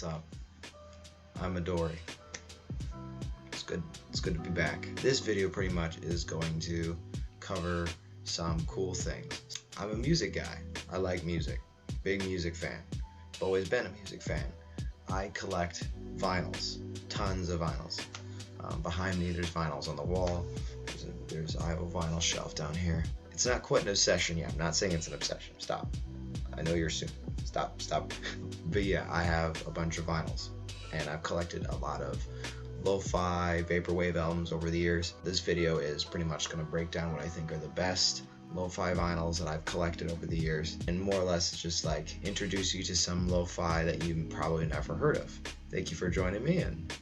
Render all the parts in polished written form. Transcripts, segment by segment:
up? I'm Midori. It's good to be back. This video pretty much is going to cover some cool things. I'm a music guy. I like music. Big music fan. Always been a music fan. I collect vinyls. Tons of vinyls. Behind me there's vinyls on the wall. There's I have a vinyl shelf down here. It's not quite an obsession yet. I'm not saying it's an obsession. Stop. I know you're soon. Stop. But yeah, I have a bunch of vinyls. And I've collected a lot of lo-fi, vaporwave albums over the years. This video is pretty much going to break down what I think are the best lo-fi vinyls that I've collected over the years. And more or less it's just like introduce you to some lo-fi that you probably never heard of. Thank you for joining me and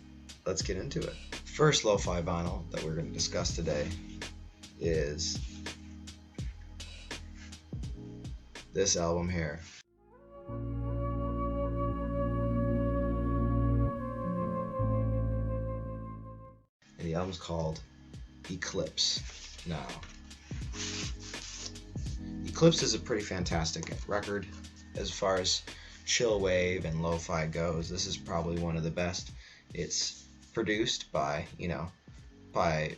let's get into it. First lo-fi vinyl that we're going to discuss today is this album here. And the album's called Eclipse. Now, Eclipse is a pretty fantastic record as far as chill wave and lo-fi goes. This is probably one of the best. It's produced by, by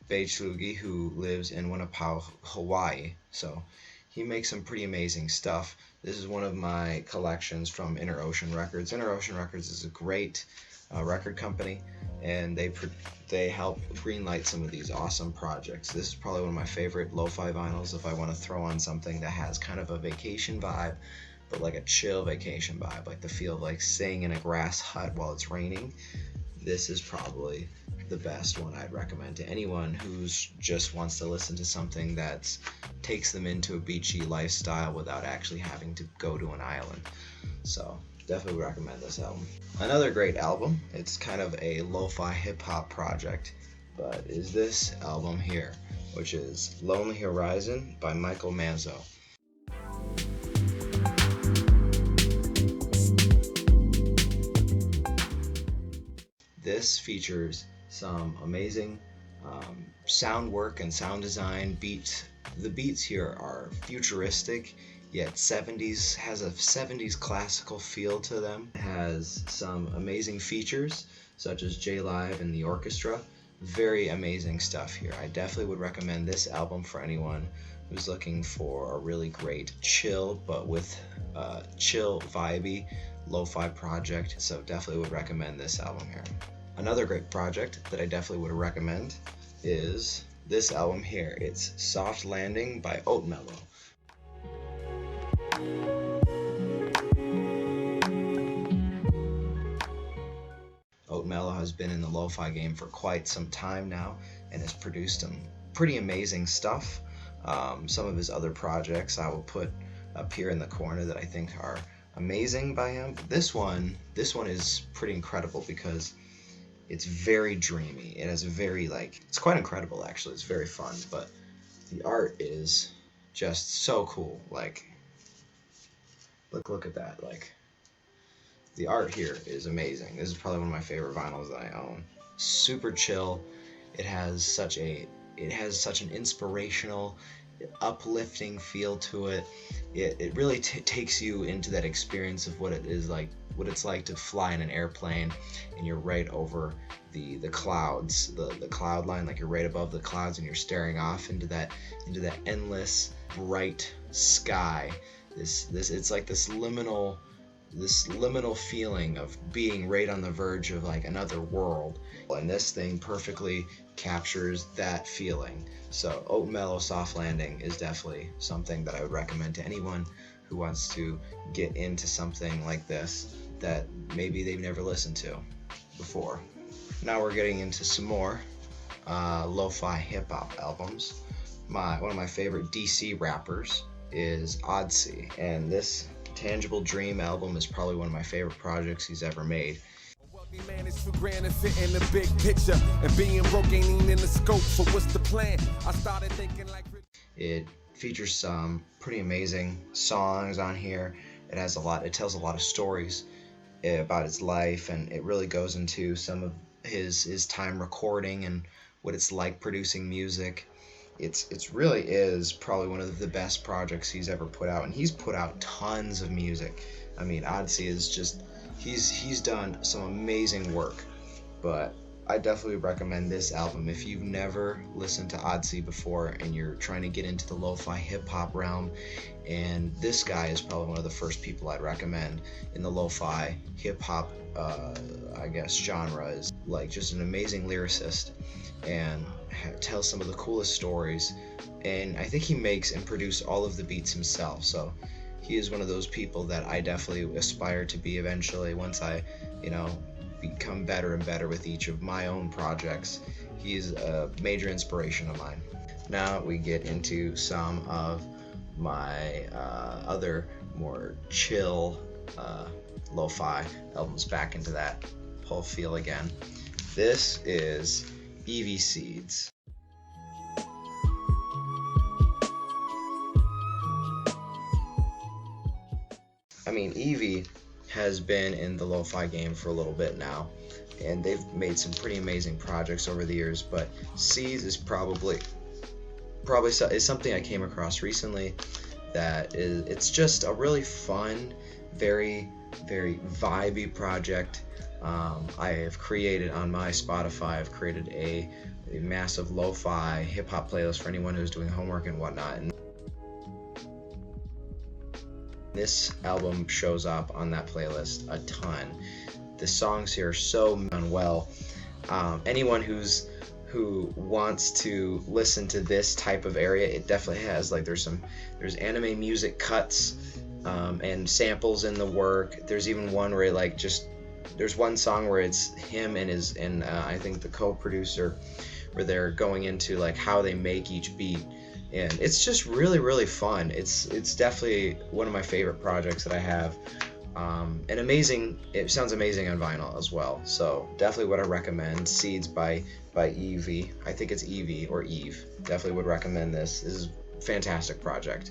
Beitsugi, who lives in Winnipeg, Hawaii. So he makes some pretty amazing stuff. This is one of my collections from Inner Ocean Records. Inner Ocean Records is a great record company, and they help greenlight some of these awesome projects. This is probably one of my favorite lo-fi vinyls if I want to throw on something that has kind of a vacation vibe, but like a chill vacation vibe, like the feel of like staying in a grass hut while it's raining. This is probably the best one I'd recommend to anyone who's just wants to listen to something that takes them into a beachy lifestyle without actually having to go to an island. So definitely recommend this album. Another great album, it's kind of a lo-fi hip-hop project, but is this album here, which is Lonely Horizon by Michael Manzo. This features some amazing sound work and sound design. The beats here are futuristic, yet has a 70s classical feel to them. It has some amazing features, such as J-Live and the orchestra. Very amazing stuff here. I definitely would recommend this album for anyone who's looking for a really great chill, but with chill, vibey, lo-fi project. So definitely would recommend this album here. Another great project that I definitely would recommend is this album here. It's Soft Landing by Opsoid. Opsoid has been in the lo-fi game for quite some time now and has produced some pretty amazing stuff. Some of his other projects I will put up here in the corner that I think are amazing by him. This one is pretty incredible because it's very dreamy. It has a very it's quite incredible actually. It's very fun, but the art is just so cool. Like, look at that. Like, the art here is amazing. This is probably one of my favorite vinyls that I own. Super chill. It has such an inspirational, uplifting feel to it. It really takes you into that experience of what it's like to fly in an airplane and you're right over the clouds, the cloud line, like you're right above the clouds and you're staring off into that endless bright sky. It's like this liminal feeling of being right on the verge of like another world, and this thing perfectly captures that feeling. So Opsoid Soft Landing is definitely something that I would recommend to anyone who wants to get into something like this that maybe they've never listened to before. Now we're getting into some more lo-fi hip-hop albums. One of my favorite DC rappers is Opsoid, and this Tangible Dream album is probably one of my favorite projects he's ever made. Managed for grand and fit in the big picture, and being broke ain't even in the scope. So what's the plan? I started thinking like it features some pretty amazing songs on here. It tells a lot of stories about his life, and it really goes into some of his time recording and what it's like producing music. It's really is probably one of the best projects he's ever put out, and he's put out tons of music. I mean, Opsoid is just he's done some amazing work. But I definitely recommend this album if you've never listened to Odsy before and you're trying to get into the lo-fi hip-hop realm. And this guy is probably one of the first people I'd recommend in the lo-fi hip-hop I guess genre. Is like just an amazing lyricist and tells some of the coolest stories, and I think he makes and produces all of the beats himself. So he is one of those people that I definitely aspire to be eventually once I, become better and better with each of my own projects. He is a major inspiration of mine. Now we get into some of my other more chill lo-fi albums, back into that whole feel again. This is Evie Seeds. I mean, Evie has been in the lo-fi game for a little bit now, and they've made some pretty amazing projects over the years, but Seeds is probably is something I came across recently that it's just a really fun, very, very vibey project. I have created on my Spotify, I've created a massive lo-fi hip-hop playlist for anyone who's doing homework and whatnot. And this album shows up on that playlist a ton. The songs here are so done well. Anyone who wants to listen to this type of area, it definitely has, like, there's anime music cuts and samples in the work. There's even one where there's one song where it's him and I think the co-producer, where they're going into like how they make each beat, and it's just really, really fun. It's definitely one of my favorite projects that I have, and amazing. It sounds amazing on vinyl as well, so definitely would I recommend. Seeds by Evie. I think it's Evie or Eve. Definitely would recommend this. This is a fantastic project.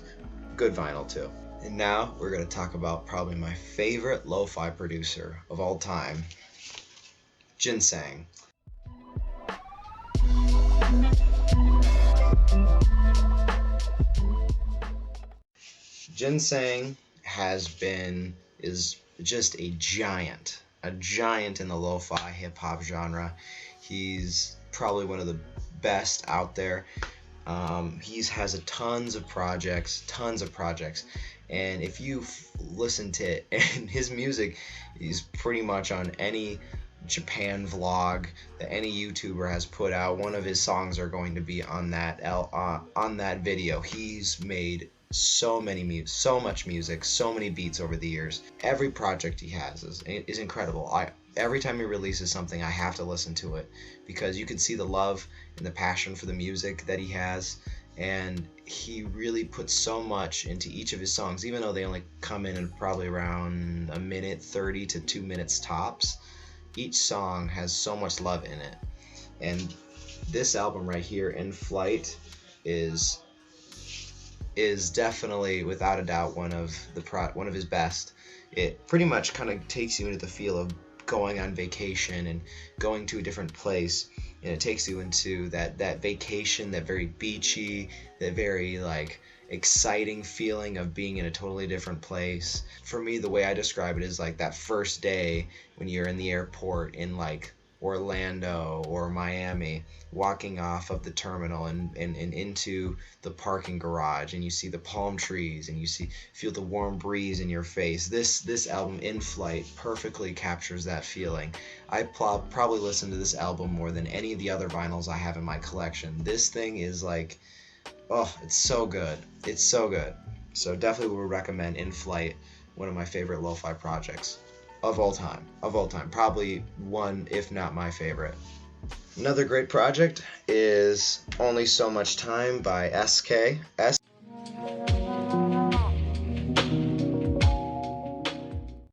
Good vinyl too. And now we're going to talk about probably my favorite lo-fi producer of all time, Ginseng. Ginseng is just a giant in the lo-fi hip-hop genre. He's probably one of the best out there. He has tons of projects, and if you listen to it, and his music, he's pretty much on any Japan vlog that any YouTuber has put out. One of his songs are going to be on that video. He's made so much music, so many beats over the years. Every project he has is incredible. Every time he releases something, I have to listen to it, because you can see the love and the passion for the music that he has, and he really puts so much into each of his songs, even though they only come in probably around a minute 30 to 2 minutes tops. Each song has so much love in it, and this album right here, In Flight, is definitely, without a doubt, one of his best. It pretty much kind of takes you into the feel of going on vacation and going to a different place, and it takes you into that vacation, that very beachy, that very like exciting feeling of being in a totally different place. For me, the way I describe it is like that first day when you're in the airport in like Orlando or Miami, walking off of the terminal and into the parking garage, and you see the palm trees and you feel the warm breeze in your face. This album, In Flight, perfectly captures that feeling. I probably listen to this album more than any of the other vinyls I have in my collection. This thing is like, oh, it's so good. It's so good. So definitely would recommend In Flight, one of my favorite lo-fi projects of all time. Probably one, if not my favorite. Another great project is Only So Much Time by SK.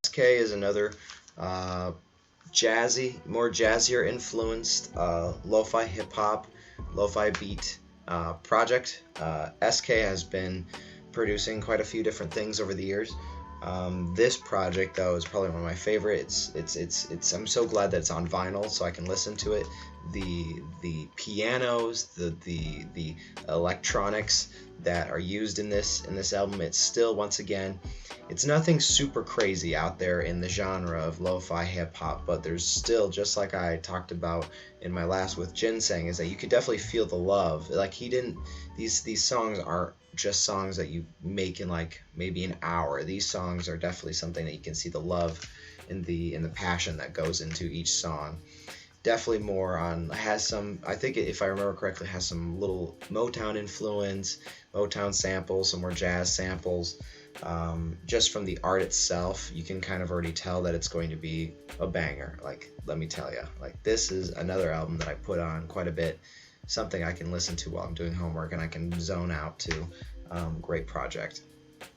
SK is another more jazzier influenced lo-fi hip-hop, lo-fi beat project. SK has been producing quite a few different things over the years. This project, though, is probably one of my favorites. It's I'm so glad that it's on vinyl, so I can listen to it the pianos, the electronics that are used in this album, it's still, once again, it's nothing super crazy out there in the genre of lo-fi hip hop, but there's still, just like I talked about in my last with Ginseng, is that you could definitely feel the love. Like, he didn't, these songs aren't just songs that you make in like maybe an hour. These songs are definitely something that you can see the love and the passion that goes into each song. Definitely more on, has some, I think if I remember correctly, has some little Motown influence, Motown samples, some more jazz samples. Just from the art itself, you can kind of already tell that it's going to be a banger. Like, let me tell you, like, this is another album that I put on quite a bit, something I can listen to while I'm doing homework and I can zone out to. Great project.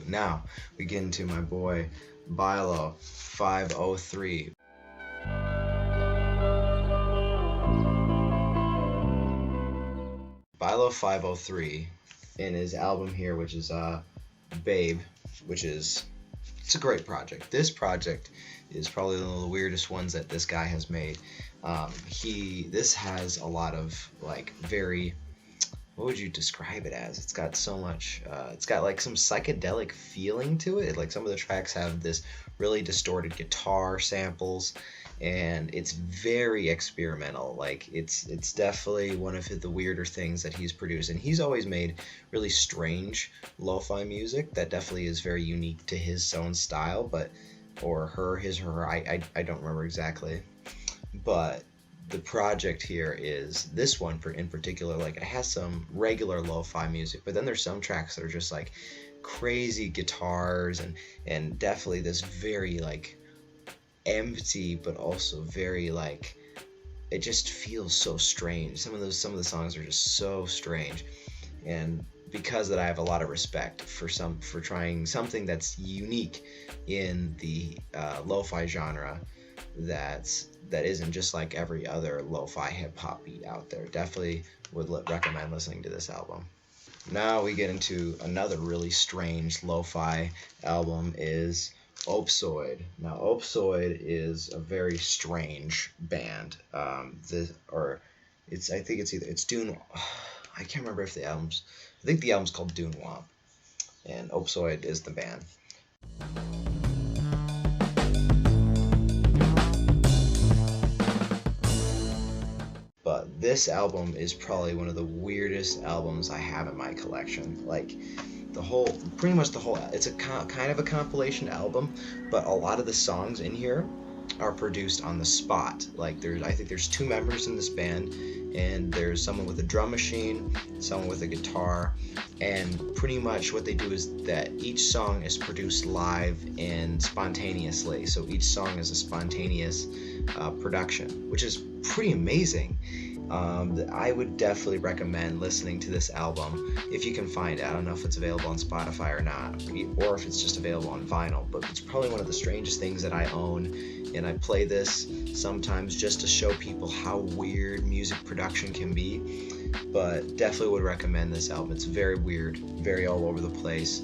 Now we get into my boy Bilo 503. Bilo 503 in his album here, which is Babe, which is, it's a great project. This project is probably one of the weirdest ones that this guy has made. This has a lot of like very, what would you describe it as? It's got so much, it's got like some psychedelic feeling to it. Like, some of the tracks have this really distorted guitar samples, and it's very experimental. Like, it's definitely one of the weirder things that he's produced, and he's always made really strange lo-fi music that definitely is very unique to his own style, but, or her, his or her, I don't remember exactly. But the project here is, this one in particular, like, it has some regular lo-fi music, but then there's some tracks that are just like crazy guitars, and definitely this very like empty, but also very like, it just feels so strange. Some of the songs are just so strange, and because that, I have a lot of respect for trying something that's unique in the lo-fi genre, that isn't just like every other lo-fi hip-hop beat out there. Definitely would recommend listening to this album. Now we get into another really strange lo-fi album, is Opsoid. Now, Opsoid is a very strange band. I think it's Dune. I can't remember if I think the album's called Dune Womp, and Opsoid is the band. But this album is probably one of the weirdest albums I have in my collection. Like, pretty much the whole, it's a kind of a compilation album, but a lot of the songs in here are produced on the spot. Like, I think there's 2 members in this band, and there's someone with a drum machine, someone with a guitar, and pretty much what they do is that each song is produced live and spontaneously. So each song is a spontaneous production, which is pretty amazing. I would definitely recommend listening to this album if you can find it. I don't know if it's available on Spotify or not, or if it's just available on vinyl, but it's probably one of the strangest things that I own, and I play this sometimes just to show people how weird music production can be. But definitely would recommend this album. It's very weird, very all over the place,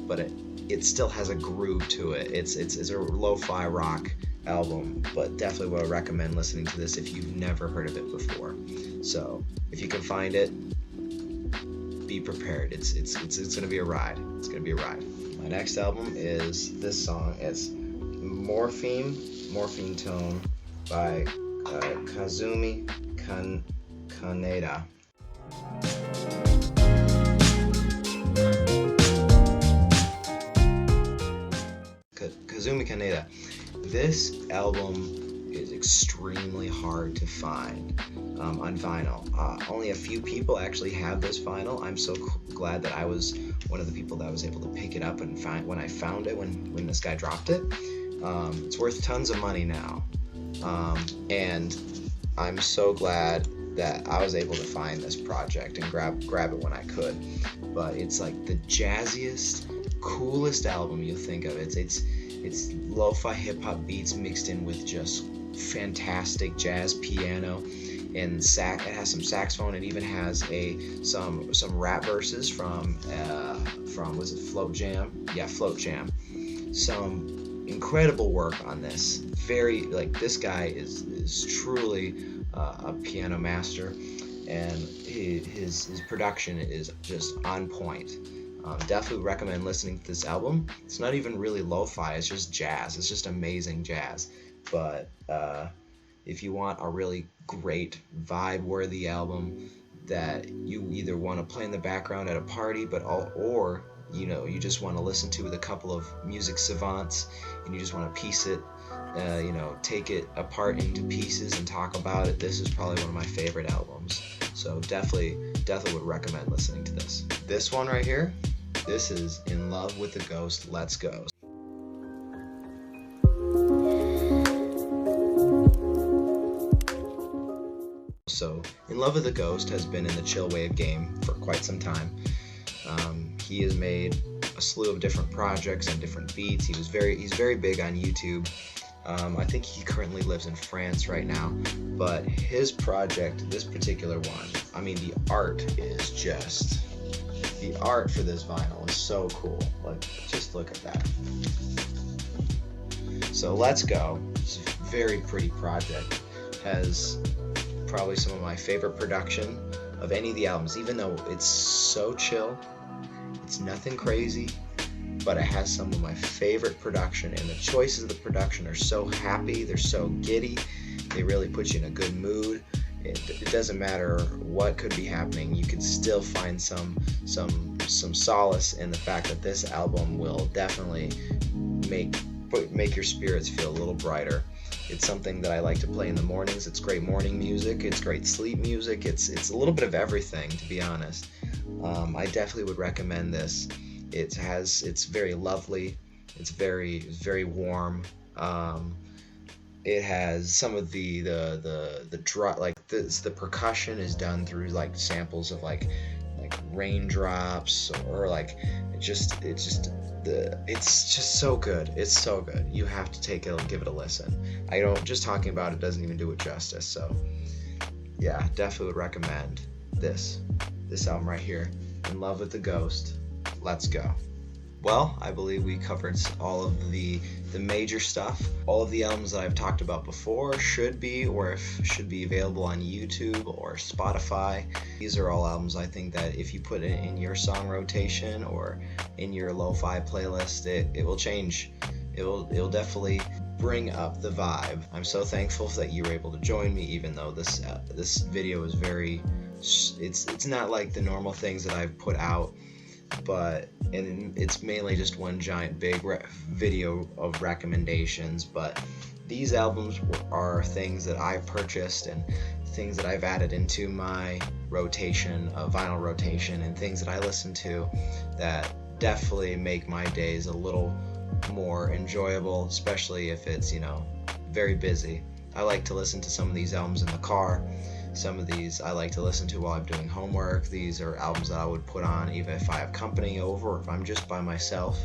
but it still has a groove to it. It's a lo-fi rock album, but definitely would recommend listening to this if you've never heard of it before. So if you can find it, be prepared. It's gonna be a ride. It's gonna be a ride. My next album is this song. It's Morpheme Tone by Kazumi Kaneda. Kazumi Kaneda. This album is extremely hard to find on vinyl. Only a few people actually have this vinyl. I'm so glad that I was one of the people that was able to pick it up and find when I found it, when this guy dropped it. It's worth tons of money now, and I'm so glad that I was able to find this project and grab it when I could. But it's like the jazziest, coolest album you'll think of. It's lo-fi hip-hop beats mixed in with just fantastic jazz piano, and it has some saxophone. It even has some rap verses from was it Float Jam? Yeah, Float Jam. Some incredible work on this. Very, like, this guy is truly a piano master, and his production is just on point. Definitely recommend listening to this album. It's not even really lo-fi, it's just jazz. It's just amazing jazz. But if you want a really great vibe-worthy album that you either want to play in the background at a party, or you just want to listen to with a couple of music savants, and you just want to piece it, take it apart into pieces and talk about it, this is probably one of my favorite albums. So definitely would recommend listening to this. This one right here, this is In Love with the Ghost, Let's Go. So In Love with the Ghost has been in the chillwave game for quite some time. He has made a slew of different projects and different beats. He's very big on YouTube. I think he currently lives in France right now, but his project, this particular one, I mean, the art for this vinyl is so cool. Like, just look at that. So Let's Go, it's a very pretty project, has probably some of my favorite production of any of the albums, even though it's so chill, it's nothing crazy, but it has some of my favorite production, and the choices of the production are so happy, they're so giddy, they really put you in a good mood. It doesn't matter what could be happening, you can still find some solace in the fact that this album will definitely make your spirits feel a little brighter. It's something that I like to play in the mornings. It's great morning music, it's great sleep music, it's a little bit of everything, to be honest. I definitely would recommend this. It's very lovely, it's very warm. It has some of the the percussion is done through like samples of like raindrops, or like it's just so good. It's so good. You have to give it a listen. Just talking about it doesn't even do it justice. So yeah, definitely would recommend this album right here, In Love with the Ghost, Let's Go. Well, I believe we covered all of the major stuff. All of the albums that I've talked about before should be available on YouTube or Spotify. These are all albums I think that if you put it in your song rotation or in your lo-fi playlist, it will change. It'll definitely bring up the vibe. I'm so thankful that you were able to join me, even though this video is it's not like the normal things that I've put out, and it's mainly just one giant big video of recommendations. But these albums are things that I purchased and things that I've added into my rotation, vinyl rotation, and things that I listen to that definitely make my days a little more enjoyable, especially if it's very busy. I like to listen to some of these albums in the car. Some of these I like to listen to while I'm doing homework. These are albums that I would put on even if I have company over, or if I'm just by myself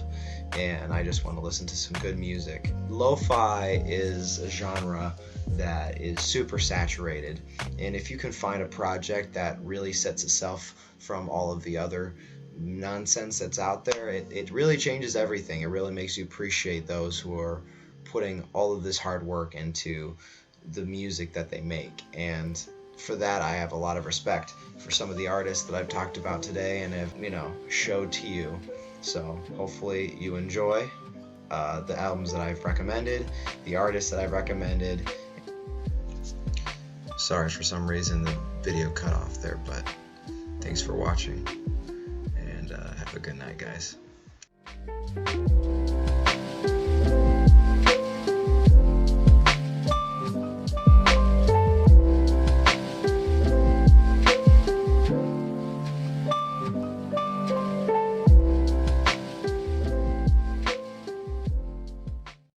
and I just want to listen to some good music. Lo-fi is a genre that is super saturated, and if you can find a project that really sets itself from all of the other nonsense that's out there, it really changes everything. It really makes you appreciate those who are putting all of this hard work into the music that they make. And for that, I have a lot of respect for some of the artists that I've talked about today and have showed to you. So hopefully you enjoy the albums that I've recommended, the artists that I've recommended. Sorry, for some reason the video cut off there, but thanks for watching, and have a good night, guys.